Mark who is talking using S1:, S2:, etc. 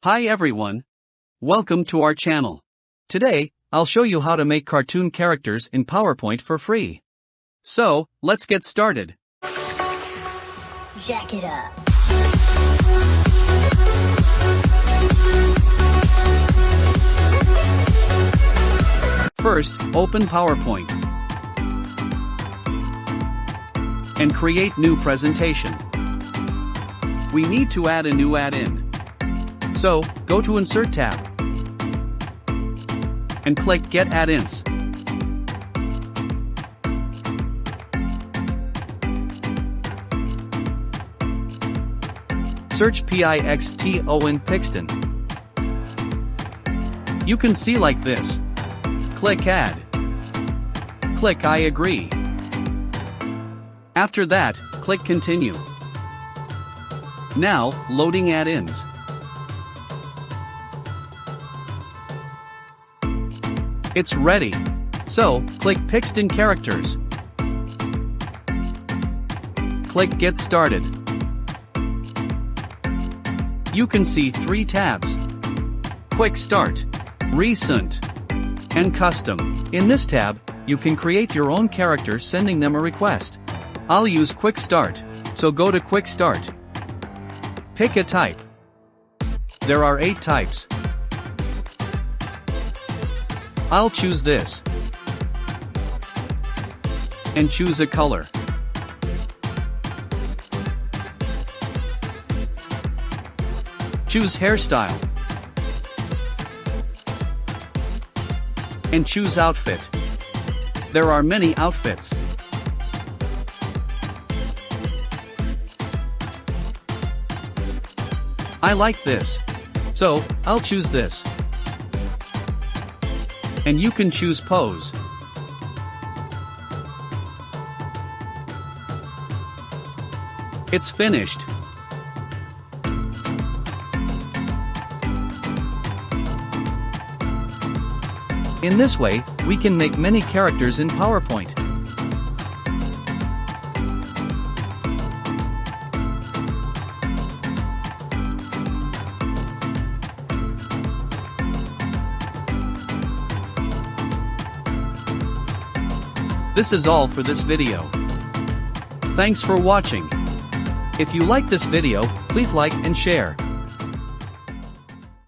S1: Hi everyone. Welcome to our channel. Today, I'll show you how to make cartoon characters in PowerPoint for free. So, let's get started.
S2: Jack it up.
S1: First, open PowerPoint and create new presentation. We need to add a new add-in. So, go to Insert tab and click Get Add-ins. Search PIXTON Pixton. You can see like this. Click Add. Click I agree. After that, click Continue. Now, loading add-ins. It's ready. So, click Pixton Characters. Click Get Started. You can see 3 tabs: Quick Start, Recent, and Custom. In this tab, you can create your own character sending them a request. I'll use Quick Start, so go to Quick Start. Pick a type. There are 8 types. I'll choose this. And choose a color. Choose hairstyle. And choose outfit. There are many outfits. I like this. So, I'll choose this. And you can choose pose. It's finished. In this way, we can make many characters in PowerPoint. This is all for this video. Thanks for watching. If you like this video, please like and share.